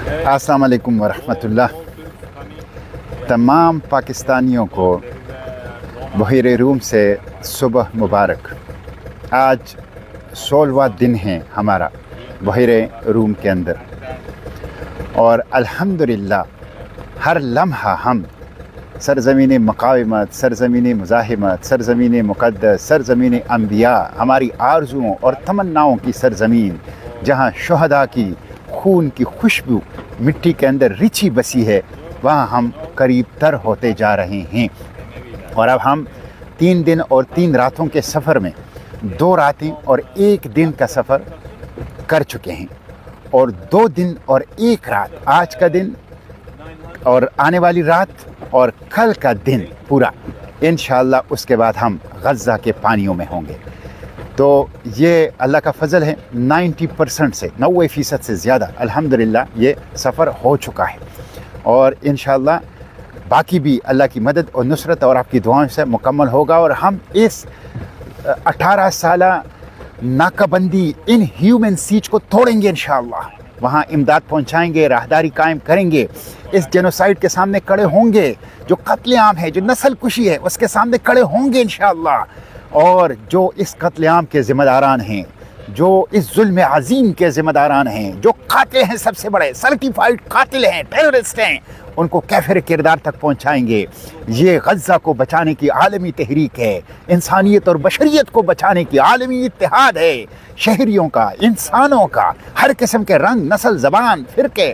अस्सलाम वालेकुम वरहमतुल्लाह। तमाम पाकिस्तानियों को बहीर रूम से सुबह मुबारक। आज 16वां दिन है हमारा बहीर रूम के अंदर और अल्हम्दुलिल्लाह हर लम्हा हम सरज़मीन मुक़ावमत, सरज़मीन मुज़ाहिमत, सरज़मीन मुक़द्दस, सरज़मीन अंबिया, हमारी आरज़ुओं और तमन्नाओं की सरज़मीन, जहाँ शुहदा की खून की खुशबू मिट्टी के अंदर रिची बसी है, वहाँ हम करीब तर होते जा रहे हैं। और अब हम 3 दिन और 3 रातों के सफ़र में 2 रातें और 1 दिन का सफ़र कर चुके हैं और 2 दिन और 1 रात, आज का दिन और आने वाली रात और कल का दिन पूरा, इंशाअल्लाह उसके बाद हम गज़ा के पानियों में होंगे। तो ये अल्लाह का फ़ज़ल है, 90% से 90% से ज़्यादा अल्हम्दुलिल्लाह ये सफ़र हो चुका है और इंशाअल्लाह बाकी भी अल्लाह की मदद और नुसरत और आपकी दुआओं से मुकम्मल होगा। और हम इस 18 साला नाकाबंदी इन ह्यूमन सीज को तोड़ेंगे इंशाअल्लाह। वहाँ इमदाद पहुँचाएँगे, राहदारी कायम करेंगे, इस जेनोसाइड के सामने खड़े होंगे, जो कत्लेआम है, जो नस्ल कुशी है, उसके सामने खड़े होंगे इंशाअल्लाह। और जो इस कत्लेआम के ज़िम्मेदारान हैं, जो इस जुल्म अज़ीम के ज़िम्मेदारान हैं, जो कातिल हैं, सबसे बड़े सर्टिफाइड कातिल हैं, टेररिस्ट हैं, उनको कैफ़िर किरदार तक पहुँचाएँगे। ये गज़ा को बचाने की आलमी तहरीक है, इंसानियत और बशरियत को बचाने की आलमी इत्तेहाद है, शहरियों का, इंसानों का, हर किस्म के रंग, नस्ल, ज़बान, फ़िरके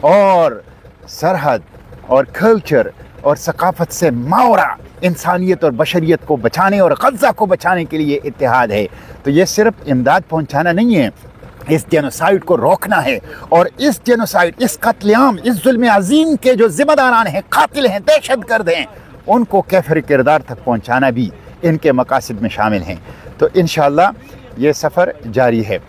और सरहद और कल्चर और सकाफ़त से मावरा इंसानियत और बशरियत को बचाने और गज़ा को बचाने के लिए इत्तेहाद है। तो ये सिर्फ इमदाद पहुंचाना नहीं है, इस जेनोसाइड को रोकना है। और इस जेनोसाइड, इस कत्लेआम, इस जुल्म अज़ीम के जो ज़िम्मेदारान हैं, कातिल हैं, दहशतगर्द हैं, उनको कैफ़िर किरदार तक पहुंचाना भी इनके मकासद में शामिल हैं। तो इंशाअल्लाह ये सफ़र जारी है।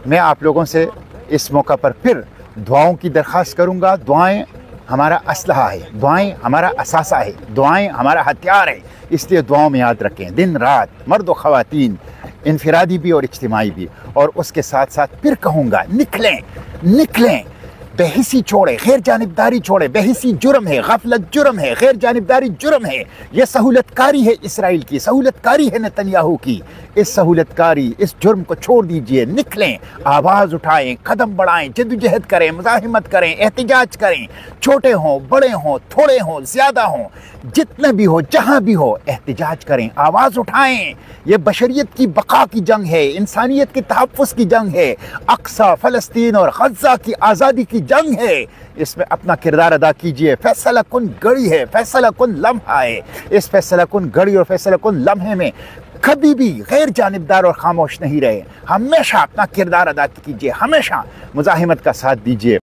मैं आप लोगों से इस मौका पर फिर दुआओं की दरख्वास्त करूँगा। दुआएँ हमारा असलहा है, दुआएं हमारा असासा है, दुआएं हमारा हथियार है, इसलिए दुआओं में याद रखें दिन रात, मर्द व ख़वातीन, इनफरादी भी और इज्तिमाई भी। और उसके साथ साथ फिर कहूँगा, निकलें, बेहिसी छोड़े, गैर जानिबदारी छोड़े। बेहिसी जुर्म है, गफलत जुर्म है, गैर जानिबदारी जुर्म है। ये सहूलतकारी है इसराइल की, सहूलतकारी है नेतन्याहू की। इस सहूलतकारी, इस जुर्म को छोड़ दीजिए, निकलें, आवाज़ उठाएं, कदम बढ़ाएं, जद्दोजहद करें, मुज़ाहिमत करें, एहतिजाज करें, छोटे हों, बड़े हों, थोड़े हों, ज़्यादा हों, जितने भी हो, जहाँ भी हो, एहतिजाज करें, आवाज़ उठाएं। ये बशरियत की बका की जंग है, इंसानियत के तहफ़्फ़ुज़ की जंग है, अक्सा, फ़लस्तीन और गज़ा की आज़ादी की जंग है। इसमें अपना किरदार अदा कीजिए। फैसला कुन घड़ी है, फैसला कुन लम्हा है। इस फैसला कुन घड़ी और फैसला कुन लम्हे में कभी भी गैर जानिबदार और खामोश नहीं रहे। हमेशा अपना किरदार अदा कीजिए, हमेशा मुज़ाहिमत का साथ दीजिए।